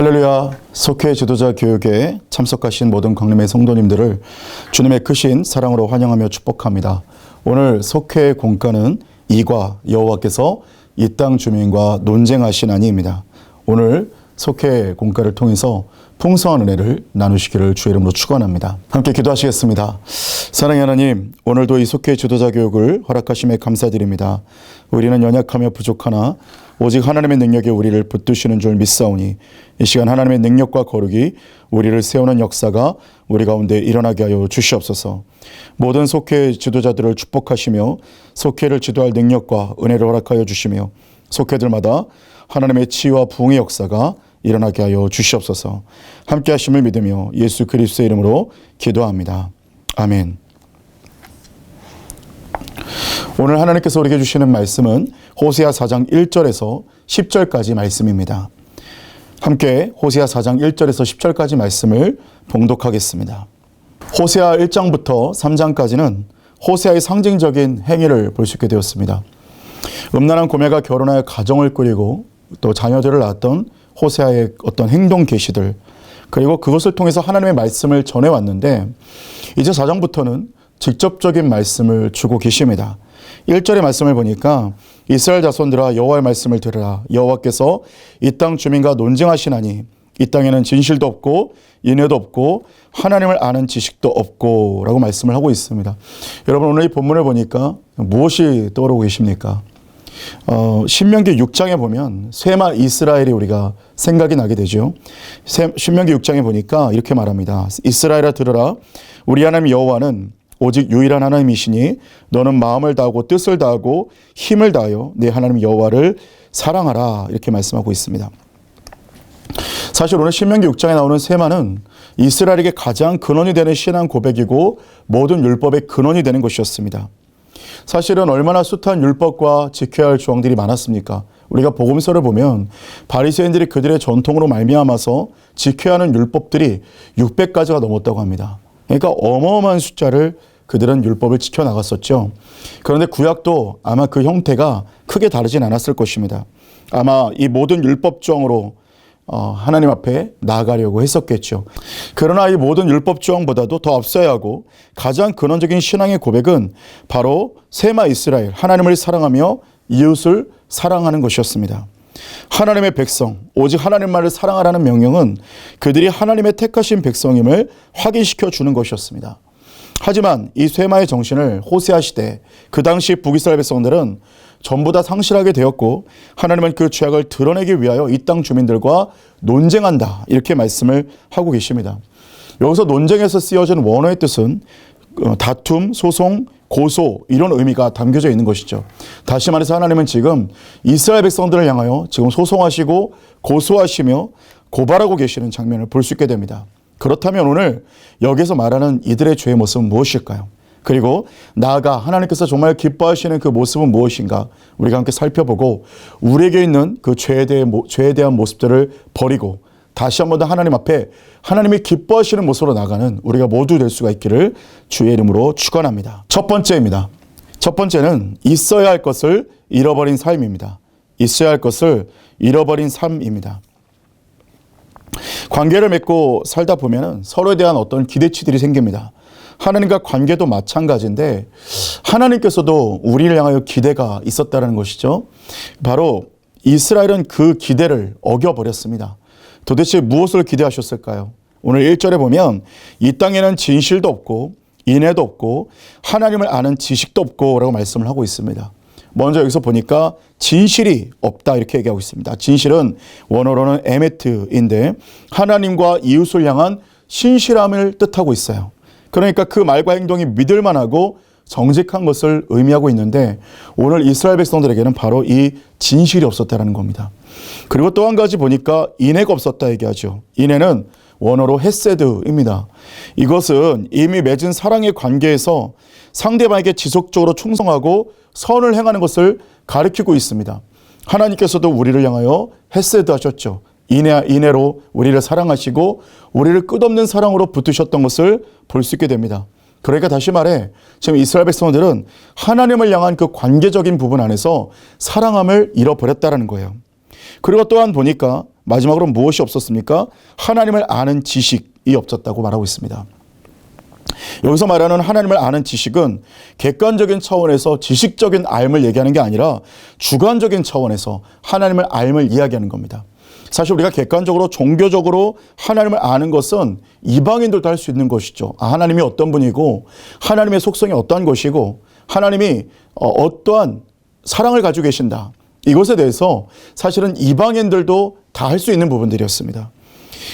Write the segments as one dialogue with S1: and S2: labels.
S1: 할렐루야. 속회 지도자 교육에 참석하신 모든 강림의 성도님들을 주님의 크신 사랑으로 환영하며 축복합니다. 오늘 속회의 공과는 이과 여호와께서 이 땅 주민과 논쟁하시나니입니다. 오늘 속회 공과를 통해서 풍성한 은혜를 나누시기를 주의 이름으로 축원합니다. 함께 기도하시겠습니다. 사랑의 하나님, 오늘도 이 속회 지도자 교육을 허락하심에 감사드립니다. 우리는 연약하며 부족하나 오직 하나님의 능력에 우리를 붙드시는 줄 믿사오니 이 시간 하나님의 능력과 거룩이 우리를 세우는 역사가 우리 가운데 일어나게 하여 주시옵소서. 모든 속회 지도자들을 축복하시며 속회를 지도할 능력과 은혜를 허락하여 주시며 속회들마다 하나님의 치유와 부흥의 역사가 일어나게 하여 주시옵소서. 함께 하심을 믿으며 예수 그리스도의 이름으로 기도합니다. 아멘. 오늘 하나님께서 우리에게 주시는 말씀은 호세아 4장 1절에서 10절까지 말씀입니다. 함께 호세아 4장 1절에서 10절까지 말씀을 봉독하겠습니다. 호세아 1장부터 3장까지는 호세아의 상징적인 행위를 볼 수 있게 되었습니다. 음란한 고매가 결혼하여 가정을 꾸리고 또 자녀들을 낳았던 호세아의 어떤 행동 계시들, 그리고 그것을 통해서 하나님의 말씀을 전해왔는데 이제 4장부터는 직접적인 말씀을 주고 계십니다. 1절의 말씀을 보니까 이스라엘 자손들아 여호와의 말씀을 들으라. 여호와께서 이 땅 주민과 논쟁하시나니 이 땅에는 진실도 없고 인애도 없고 하나님을 아는 지식도 없고 라고 말씀을 하고 있습니다. 여러분, 오늘 이 본문을 보니까 무엇이 떠오르고 계십니까? 신명기 6장에 보면 쇠마 이스라엘이 우리가 생각이 나게 되죠. 신명기 6장에 보니까 이렇게 말합니다. 이스라엘아 들으라. 우리 하나님 여호와는 오직 유일한 하나님이시니 너는 마음을 다하고 뜻을 다하고 힘을 다하여 네 하나님 여호와를 사랑하라. 이렇게 말씀하고 있습니다. 사실 오늘 신명기 6장에 나오는 쇠마는 이스라엘에게 가장 근원이 되는 신앙 고백이고 모든 율법의 근원이 되는 것이었습니다. 사실은 얼마나 숱한 율법과 지켜야 할 조항들이 많았습니까? 우리가 복음서를 보면 바리새인들이 그들의 전통으로 말미암아서 지켜야 하는 율법들이 600가지가 넘었다고 합니다. 그러니까 어마어마한 숫자를 그들은 율법을 지켜나갔었죠. 그런데 구약도 아마 그 형태가 크게 다르진 않았을 것입니다. 아마 이 모든 율법조항으로 하나님 앞에 나아가려고 했었겠죠. 그러나 이 모든 율법조항보다도 더 앞서야 하고 가장 근원적인 신앙의 고백은 바로 쇠마 이스라엘, 하나님을 사랑하며 이웃을 사랑하는 것이었습니다. 하나님의 백성, 오직 하나님만을 사랑하라는 명령은 그들이 하나님의 택하신 백성임을 확인시켜 주는 것이었습니다. 하지만 이 쇠마의 정신을 호세아 시대, 그 당시 북이스라엘 백성들은 전부 다 상실하게 되었고 하나님은 그 죄악을 드러내기 위하여 이 땅 주민들과 논쟁한다, 이렇게 말씀을 하고 계십니다. 여기서 논쟁에서 쓰여진 원어의 뜻은 다툼, 소송, 고소, 이런 의미가 담겨져 있는 것이죠. 다시 말해서 하나님은 지금 이스라엘 백성들을 향하여 지금 소송하시고 고소하시며 고발하고 계시는 장면을 볼 수 있게 됩니다. 그렇다면 오늘 여기서 말하는 이들의 죄의 모습은 무엇일까요? 그리고 나아가 하나님께서 정말 기뻐하시는 그 모습은 무엇인가 우리가 함께 살펴보고 우리에게 있는 그 죄에 대한 모습들을 버리고 다시 한 번 더 하나님 앞에 하나님이 기뻐하시는 모습으로 나가는 우리가 모두 될 수가 있기를 주의 이름으로 축원합니다. 첫 번째입니다. 첫 번째는 있어야 할 것을 잃어버린 삶입니다. 있어야 할 것을 잃어버린 삶입니다. 관계를 맺고 살다 보면 서로에 대한 어떤 기대치들이 생깁니다. 하나님과 관계도 마찬가지인데 하나님께서도 우리를 향하여 기대가 있었다는 것이죠. 바로 이스라엘은 그 기대를 어겨버렸습니다. 도대체 무엇을 기대하셨을까요? 오늘 1절에 보면 이 땅에는 진실도 없고 인애도 없고 하나님을 아는 지식도 없고 라고 말씀을 하고 있습니다. 먼저 여기서 보니까 진실이 없다, 이렇게 얘기하고 있습니다. 진실은 원어로는 에메트인데 하나님과 이웃을 향한 신실함을 뜻하고 있어요. 그러니까 그 말과 행동이 믿을만하고 정직한 것을 의미하고 있는데 오늘 이스라엘 백성들에게는 바로 이 진실이 없었다는 겁니다. 그리고 또 한 가지 보니까 인애가 없었다 얘기하죠. 인애는 원어로 헤세드입니다. 이것은 이미 맺은 사랑의 관계에서 상대방에게 지속적으로 충성하고 선을 행하는 것을 가리키고 있습니다. 하나님께서도 우리를 향하여 헤세드 하셨죠. 인애로 우리를 사랑하시고 우리를 끝없는 사랑으로 붙드셨던 것을 볼 수 있게 됩니다. 그러니까 다시 말해 지금 이스라엘 백성들은 하나님을 향한 그 관계적인 부분 안에서 사랑함을 잃어버렸다는 거예요. 그리고 또한 보니까 마지막으로 무엇이 없었습니까? 하나님을 아는 지식이 없었다고 말하고 있습니다. 여기서 말하는 하나님을 아는 지식은 객관적인 차원에서 지식적인 알을 얘기하는 게 아니라 주관적인 차원에서 하나님을 알을 이야기하는 겁니다. 사실 우리가 객관적으로 종교적으로 하나님을 아는 것은 이방인들도 할 수 있는 것이죠. 하나님이 어떤 분이고 하나님의 속성이 어떠한 것이고 하나님이 어떠한 사랑을 가지고 계신다. 이것에 대해서 사실은 이방인들도 다 할 수 있는 부분들이었습니다.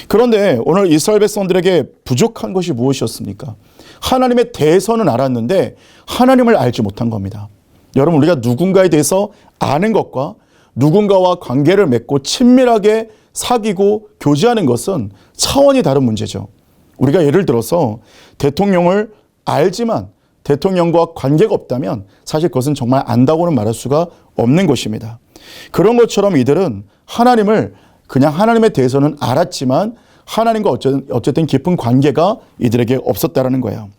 S1: 그런데 오늘 이스라엘 백성들에게 부족한 것이 무엇이었습니까? 하나님에 대해서는 알았는데 하나님을 알지 못한 겁니다. 여러분, 우리가 누군가에 대해서 아는 것과 누군가와 관계를 맺고 친밀하게 사귀고 교제하는 것은 차원이 다른 문제죠. 우리가 예를 들어서 대통령을 알지만 대통령과 관계가 없다면 사실 그것은 정말 안다고는 말할 수가 없는 것입니다. 그런 것처럼 이들은 하나님을 그냥 하나님에 대해서는 알았지만 하나님과 어쨌든 깊은 관계가 이들에게 없었다라는 거예요.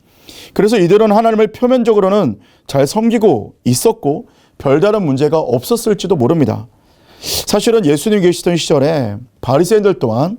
S1: 그래서 이들은 하나님을 표면적으로는 잘 섬기고 있었고 별다른 문제가 없었을지도 모릅니다. 사실은 예수님 계시던 시절에 바리새인들 또한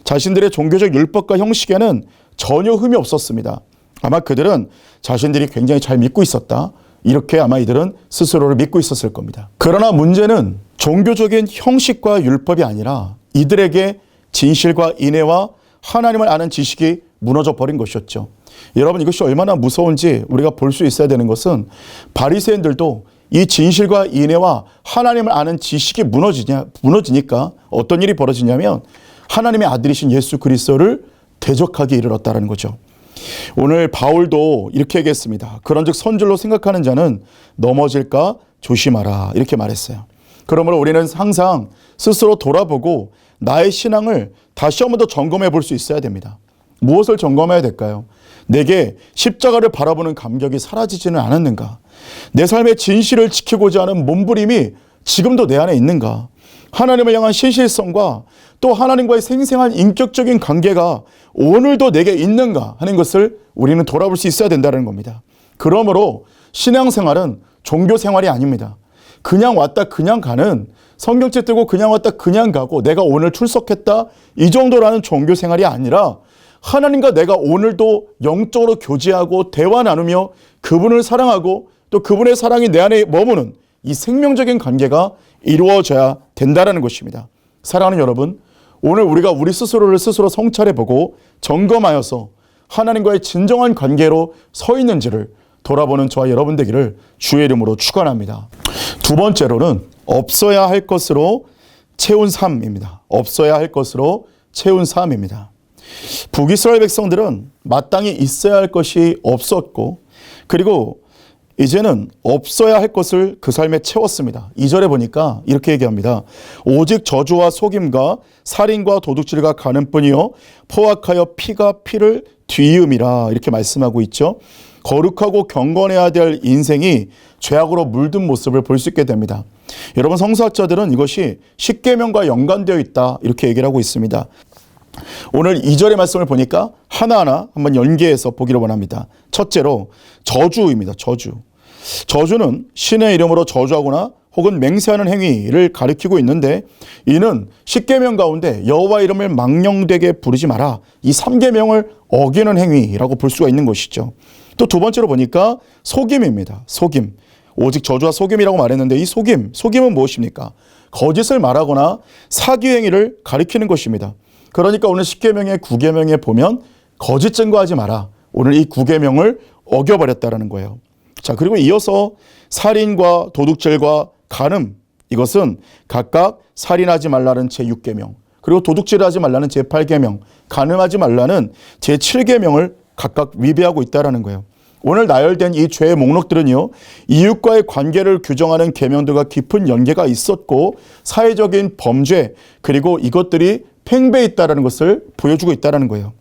S1: 자신들의 종교적 율법과 형식에는 전혀 흠이 없었습니다. 아마 그들은 자신들이 굉장히 잘 믿고 있었다. 이렇게 아마 이들은 스스로를 믿고 있었을 겁니다. 그러나 문제는 종교적인 형식과 율법이 아니라 이들에게 진실과 인애와 하나님을 아는 지식이 무너져 버린 것이었죠. 여러분, 이것이 얼마나 무서운지 우리가 볼 수 있어야 되는 것은 바리새인들도 이 진실과 인애와 하나님을 아는 지식이 무너지니까 어떤 일이 벌어지냐면 하나님의 아들이신 예수 그리스도를 대적하게 이르렀다는 거죠. 오늘 바울도 이렇게 얘기했습니다. 그런즉 선줄로 생각하는 자는 넘어질까 조심하라, 이렇게 말했어요. 그러므로 우리는 항상 스스로 돌아보고 나의 신앙을 다시 한 번 더 점검해 볼 수 있어야 됩니다. 무엇을 점검해야 될까요? 내게 십자가를 바라보는 감격이 사라지지는 않았는가? 내 삶의 진실을 지키고자 하는 몸부림이 지금도 내 안에 있는가? 하나님을 향한 신실성과 또 하나님과의 생생한 인격적인 관계가 오늘도 내게 있는가 하는 것을 우리는 돌아볼 수 있어야 된다는 겁니다. 그러므로 신앙생활은 종교생활이 아닙니다. 그냥 왔다 그냥 가는, 성경책 들고 그냥 왔다 그냥 가고 내가 오늘 출석했다 이 정도라는 종교생활이 아니라 하나님과 내가 오늘도 영적으로 교제하고 대화 나누며 그분을 사랑하고 또 그분의 사랑이 내 안에 머무는 이 생명적인 관계가 이루어져야 된다는 것입니다. 사랑하는 여러분, 오늘 우리가 우리 스스로를 스스로 성찰해보고 점검하여서 하나님과의 진정한 관계로 서 있는지를 돌아보는 저와 여러분 되기를 주의 이름으로 축원합니다. 두 번째로는 없어야 할 것으로 채운 삶입니다. 없어야 할 것으로 채운 삶입니다. 북이스라엘 백성들은 마땅히 있어야 할 것이 없었고 그리고 이제는 없어야 할 것을 그 삶에 채웠습니다. 2절에 보니까 이렇게 얘기합니다. 오직 저주와 속임과 살인과 도둑질과 간음뿐이요 포악하여 피가 피를 뒤음이라, 이렇게 말씀하고 있죠. 거룩하고 경건해야 될 인생이 죄악으로 물든 모습을 볼 수 있게 됩니다. 여러분, 성서학자들은 이것이 십계명과 연관되어 있다 이렇게 얘기를 하고 있습니다. 오늘 2절의 말씀을 보니까 하나하나 한번 연계해서 보기를 원합니다. 첫째로 저주입니다. 저주는 신의 이름으로 저주하거나 혹은 맹세하는 행위를 가리키고 있는데 이는 십계명 가운데 여호와 이름을 망령되게 부르지 마라, 이 3계명을 어기는 행위라고 볼 수가 있는 것이죠. 또 두 번째로 보니까 속임입니다. 속임. 오직 저주와 속임이라고 말했는데 이 속임은 무엇입니까? 거짓을 말하거나 사기 행위를 가리키는 것입니다. 그러니까 오늘 10계명의 9계명에 보면 거짓 증거하지 마라. 오늘 이 9계명을 어겨버렸다라는 거예요. 자, 그리고 이어서 살인과 도둑질과 간음, 이것은 각각 살인하지 말라는 제6계명, 그리고 도둑질하지 말라는 제8계명, 간음하지 말라는 제7계명을 각각 위배하고 있다라는 거예요. 오늘 나열된 이 죄의 목록들은요, 이웃과의 관계를 규정하는 계명들과 깊은 연계가 있었고 사회적인 범죄 그리고 이것들이 팽배해 있다는 것을 보여주고 있다는 거예요.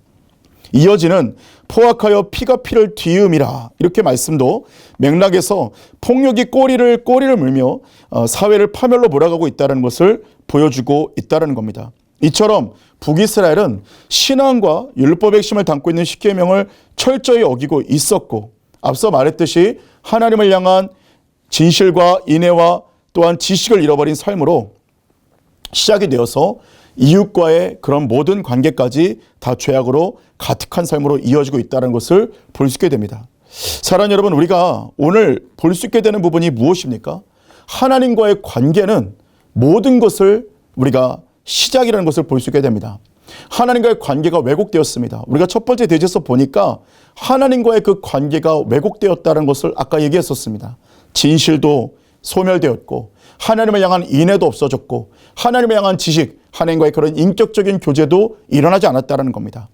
S1: 이어지는 포악하여 피가 피를 뒤음이라, 이렇게 말씀도 맥락에서 폭력이 꼬리를 물며 사회를 파멸로 몰아가고 있다는 것을 보여주고 있다는 겁니다. 이처럼 북이스라엘은 신앙과 율법의 핵심을 담고 있는 십계명을 철저히 어기고 있었고 앞서 말했듯이 하나님을 향한 진실과 인애와 또한 지식을 잃어버린 삶으로 시작이 되어서 이웃과의 그런 모든 관계까지 다 죄악으로 가득한 삶으로 이어지고 있다는 것을 볼 수 있게 됩니다. 사랑하는 여러분, 우리가 오늘 볼 수 있게 되는 부분이 무엇입니까? 하나님과의 관계는 모든 것을 우리가 시작이라는 것을 볼 수 있게 됩니다. 하나님과의 관계가 왜곡되었습니다. 우리가 첫 번째 대지에서 보니까 하나님과의 그 관계가 왜곡되었다는 것을 아까 얘기했었습니다. 진실도 소멸되었고 하나님을 향한 인애도 없어졌고 하나님을 향한 지식, 하나님과의 그런 인격적인 교제도 일어나지 않았다는 겁니다.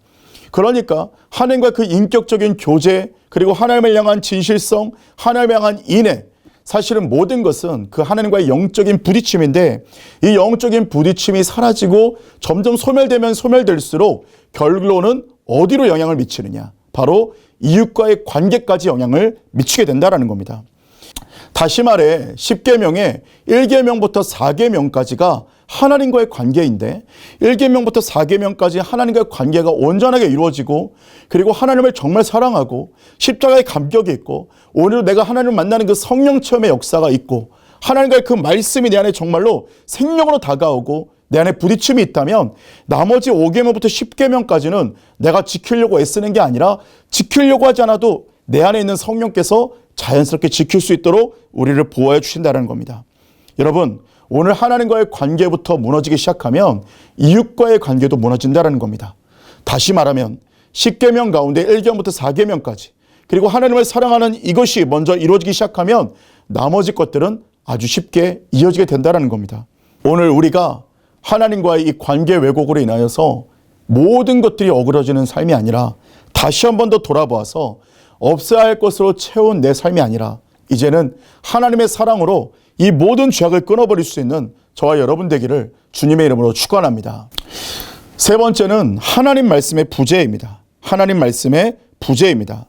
S1: 그러니까 하나님과 그 인격적인 교제, 그리고 하나님을 향한 진실성, 하나님을 향한 인애, 사실은 모든 것은 그 하나님과의 영적인 부딪힘인데, 이 영적인 부딪힘이 사라지고 점점 소멸되면 소멸될수록 결론은 어디로 영향을 미치느냐? 바로 이웃과의 관계까지 영향을 미치게 된다는 겁니다. 다시 말해 10계명의 1계명부터 4계명까지가 하나님과의 관계인데, 1계명부터 4계명까지 하나님과의 관계가 온전하게 이루어지고, 그리고 하나님을 정말 사랑하고 십자가의 감격이 있고, 오늘도 내가 하나님을 만나는 그 성령 체험의 역사가 있고, 하나님과의 그 말씀이 내 안에 정말로 생명으로 다가오고 내 안에 부딪힘이 있다면, 나머지 5계명부터 10계명까지는 내가 지키려고 애쓰는 게 아니라 지키려고 하지 않아도 내 안에 있는 성령께서 자연스럽게 지킬 수 있도록 우리를 보호해 주신다는 겁니다. 여러분, 오늘 하나님과의 관계부터 무너지기 시작하면 이웃과의 관계도 무너진다는 겁니다. 다시 말하면 10계명 가운데 1계명부터 4계명까지, 그리고 하나님을 사랑하는 이것이 먼저 이루어지기 시작하면 나머지 것들은 아주 쉽게 이어지게 된다는 겁니다. 오늘 우리가 하나님과의 이 관계 왜곡으로 인하여서 모든 것들이 어그러지는 삶이 아니라 다시 한 번 더 돌아보아서 없어야 할 것으로 채운 내 삶이 아니라 이제는 하나님의 사랑으로 이 모든 죄악을 끊어버릴 수 있는 저와 여러분 되기를 주님의 이름으로 축원합니다. 세 번째는 하나님 말씀의 부재입니다. 하나님 말씀의 부재입니다.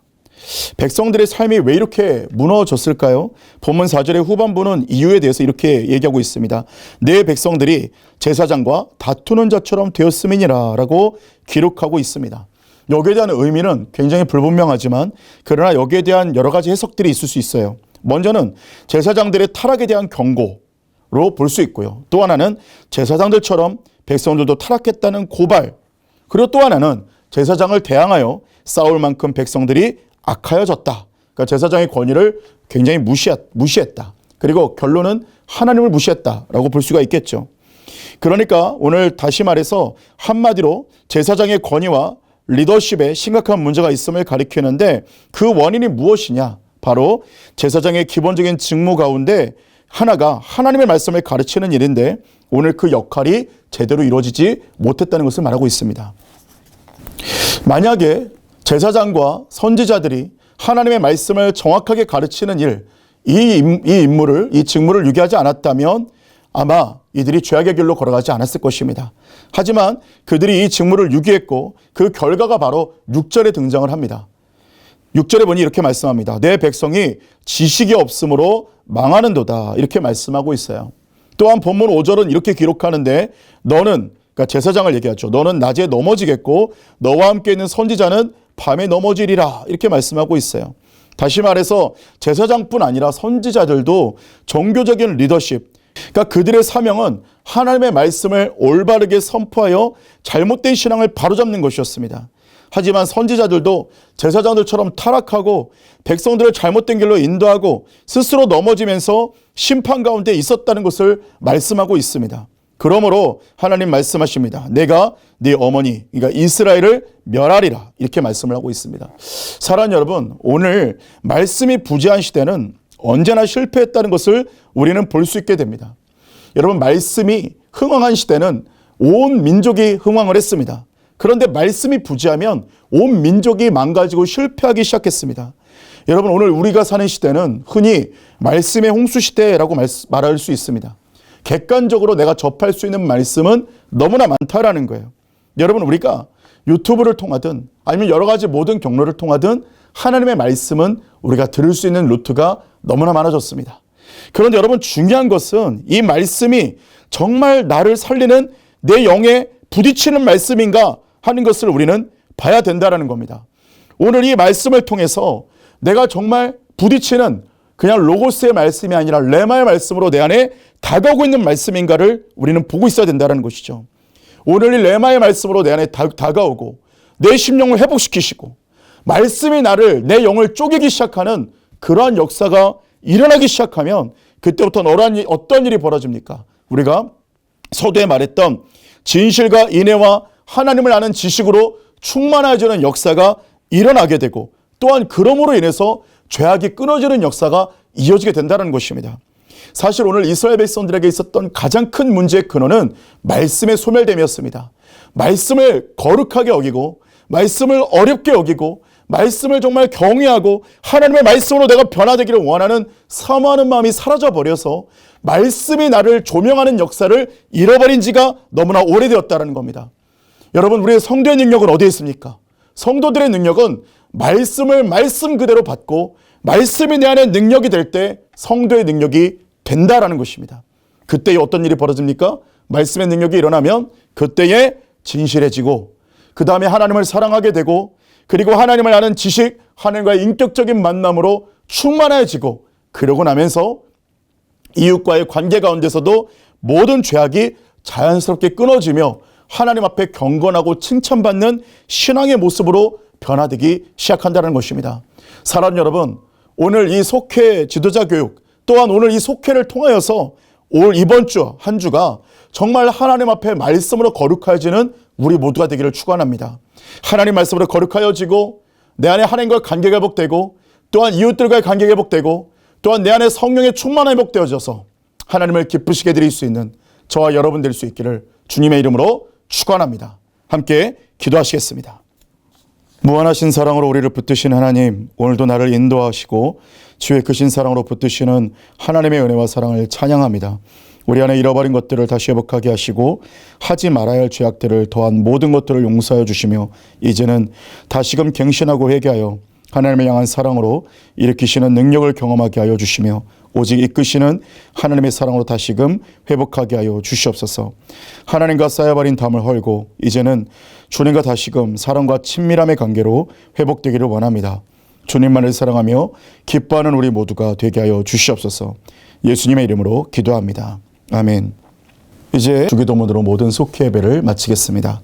S1: 백성들의 삶이 왜 이렇게 무너졌을까요? 본문 4절의 후반부는 이유에 대해서 이렇게 얘기하고 있습니다. 내 백성들이 제사장과 다투는 자처럼 되었음이니라 라고 기록하고 있습니다. 여기에 대한 의미는 굉장히 불분명하지만, 그러나 여기에 대한 여러 가지 해석들이 있을 수 있어요. 먼저는 제사장들의 타락에 대한 경고로 볼 수 있고요. 또 하나는 제사장들처럼 백성들도 타락했다는 고발, 그리고 또 하나는 제사장을 대항하여 싸울 만큼 백성들이 악하여졌다. 그러니까 제사장의 권위를 굉장히 무시했다. 그리고 결론은 하나님을 무시했다라고 볼 수가 있겠죠. 그러니까 오늘 다시 말해서 한마디로 제사장의 권위와 리더십에 심각한 문제가 있음을 가리키는데, 그 원인이 무엇이냐? 바로 제사장의 기본적인 직무 가운데 하나가 하나님의 말씀을 가르치는 일인데, 오늘 그 역할이 제대로 이루어지지 못했다는 것을 말하고 있습니다. 만약에 제사장과 선지자들이 하나님의 말씀을 정확하게 가르치는 일, 이 직무를 유기하지 않았다면 아마 이들이 죄악의 길로 걸어가지 않았을 것입니다. 하지만 그들이 이 직무를 유기했고, 그 결과가 바로 6절에 등장을 합니다. 6절에 보니 이렇게 말씀합니다. 내 백성이 지식이 없으므로 망하는도다, 이렇게 말씀하고 있어요. 또한 본문 5절은 이렇게 기록하는데, 너는, 그러니까 제사장을 얘기하죠. 너는 낮에 넘어지겠고 너와 함께 있는 선지자는 밤에 넘어지리라, 이렇게 말씀하고 있어요. 다시 말해서 제사장뿐 아니라 선지자들도 종교적인 리더십, 그러니까 그들의 사명은 하나님의 말씀을 올바르게 선포하여 잘못된 신앙을 바로잡는 것이었습니다. 하지만 선지자들도 제사장들처럼 타락하고 백성들을 잘못된 길로 인도하고 스스로 넘어지면서 심판 가운데 있었다는 것을 말씀하고 있습니다. 그러므로 하나님 말씀하십니다. 내가 네 어머니, 그러니까 이스라엘을 멸하리라, 이렇게 말씀을 하고 있습니다. 사랑하는 여러분, 오늘 말씀이 부재한 시대는 언제나 실패했다는 것을 우리는 볼 수 있게 됩니다. 여러분, 말씀이 흥왕한 시대는 온 민족이 흥왕을 했습니다. 그런데 말씀이 부재하면 온 민족이 망가지고 실패하기 시작했습니다. 여러분, 오늘 우리가 사는 시대는 흔히 말씀의 홍수 시대라고 말할 수 있습니다. 객관적으로 내가 접할 수 있는 말씀은 너무나 많다라는 거예요. 여러분, 우리가 유튜브를 통하든 아니면 여러 가지 모든 경로를 통하든 하나님의 말씀은 우리가 들을 수 있는 루트가 너무나 많아졌습니다. 그런데 여러분, 중요한 것은 이 말씀이 정말 나를 살리는 내 영에 부딪히는 말씀인가 하는 것을 우리는 봐야 된다는 겁니다. 오늘 이 말씀을 통해서 내가 정말 부딪히는 그냥 로고스의 말씀이 아니라 레마의 말씀으로 내 안에 다가오고 있는 말씀인가를 우리는 보고 있어야 된다는 것이죠. 오늘 이 레마의 말씀으로 내 안에 다가오고 내 심령을 회복시키시고 말씀이 나를 내 영을 쪼개기 시작하는 그러한 역사가 일어나기 시작하면 그때부터 어떤 일이 벌어집니까? 우리가 서두에 말했던 진실과 인애와 하나님을 아는 지식으로 충만해지는 역사가 일어나게 되고 또한 그러므로 인해서 죄악이 끊어지는 역사가 이어지게 된다는 것입니다. 사실 오늘 이스라엘 백성들에게 있었던 가장 큰 문제의 근원은 말씀의 소멸됨이었습니다. 말씀을 거룩하게 여기고 말씀을 어렵게 여기고 말씀을 정말 경외하고 하나님의 말씀으로 내가 변화되기를 원하는 사모하는 마음이 사라져버려서 말씀이 나를 조명하는 역사를 잃어버린 지가 너무나 오래되었다는 겁니다. 여러분, 우리의 성도의 능력은 어디에 있습니까? 성도들의 능력은 말씀을 말씀 그대로 받고 말씀이 내 안에 능력이 될 때 성도의 능력이 된다라는 것입니다. 그때에 어떤 일이 벌어집니까? 말씀의 능력이 일어나면 그때에 진실해지고 그 다음에 하나님을 사랑하게 되고 그리고 하나님을 아는 지식, 하나님과의 인격적인 만남으로 충만해지고 그러고 나면서 이웃과의 관계 가운데서도 모든 죄악이 자연스럽게 끊어지며 하나님 앞에 경건하고 칭찬받는 신앙의 모습으로 변화되기 시작한다는 것입니다. 사랑하는 여러분, 오늘 이 속회 지도자 교육 또한 오늘 이 속회를 통하여서 이번 주 한 주가 정말 하나님 앞에 말씀으로 거룩해지는 우리 모두가 되기를 축원합니다. 하나님 말씀으로 거룩하여지고 내 안에 하나님과 관계가 회복되고 또한 이웃들과의 관계가 회복되고 또한 내 안에 성령의 충만함이 회복되어져서 하나님을 기쁘시게 드릴 수 있는 저와 여러분 될 수 있기를 주님의 이름으로 축원합니다. 함께 기도하시겠습니다. 무한하신 사랑으로 우리를 붙드신 하나님, 오늘도 나를 인도하시고 주의 크신 사랑으로 붙드시는 하나님의 은혜와 사랑을 찬양합니다. 우리 안에 잃어버린 것들을 다시 회복하게 하시고 하지 말아야 할 죄악들을 더한 모든 것들을 용서하여 주시며 이제는 다시금 갱신하고 회개하여 하나님을 향한 사랑으로 일으키시는 능력을 경험하게 하여 주시며 오직 이끄시는 하나님의 사랑으로 다시금 회복하게 하여 주시옵소서. 하나님과 쌓여버린 담을 헐고 이제는 주님과 다시금 사랑과 친밀함의 관계로 회복되기를 원합니다. 주님만을 사랑하며 기뻐하는 우리 모두가 되게 하여 주시옵소서. 예수님의 이름으로 기도합니다. 아멘. 이제 주기도문으로 모든 속회 예배를 마치겠습니다.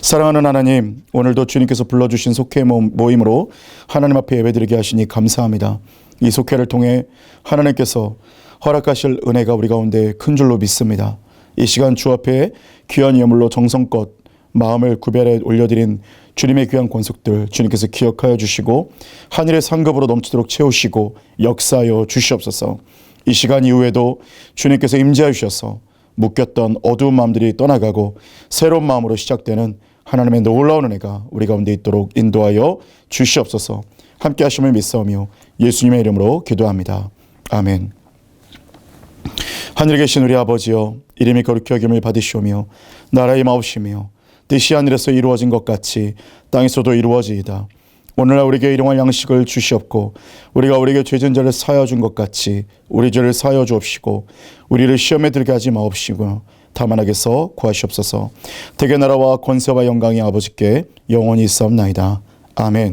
S1: 사랑하는 하나님, 오늘도 주님께서 불러주신 속회 모임으로 하나님 앞에 예배드리게 하시니 감사합니다. 이 속회를 통해 하나님께서 허락하실 은혜가 우리 가운데 큰 줄로 믿습니다. 이 시간 주 앞에 귀한 예물로 정성껏 마음을 구별해 올려드린 주님의 귀한 권속들 주님께서 기억하여 주시고 하늘의 상급으로 넘치도록 채우시고 역사하여 주시옵소서. 이 시간 이후에도 주님께서 임재하여 주셔서 묶였던 어두운 마음들이 떠나가고 새로운 마음으로 시작되는 하나님의 놀라운 은혜가 우리 가운데 있도록 인도하여 주시옵소서. 함께 하심을 믿사오며 예수님의 이름으로 기도합니다. 아멘. 하늘에 계신 우리 아버지여, 이름이 거룩히 여김을 받으시오며 나라의 마옵시며 뜻이 하늘에서 이루어진 것 같이 땅에서도 이루어지이다. 오늘날 우리에게 일용할 양식을 주시옵고 우리가 우리에게 죄진 자를 사하여 준 것 같이 우리 죄를 사하여 주옵시고 우리를 시험에 들게 하지 마옵시고 다만 악에서 구하시옵소서. 대개 나라와 권세와 영광이 아버지께 영원히 있사옵나이다. 아멘.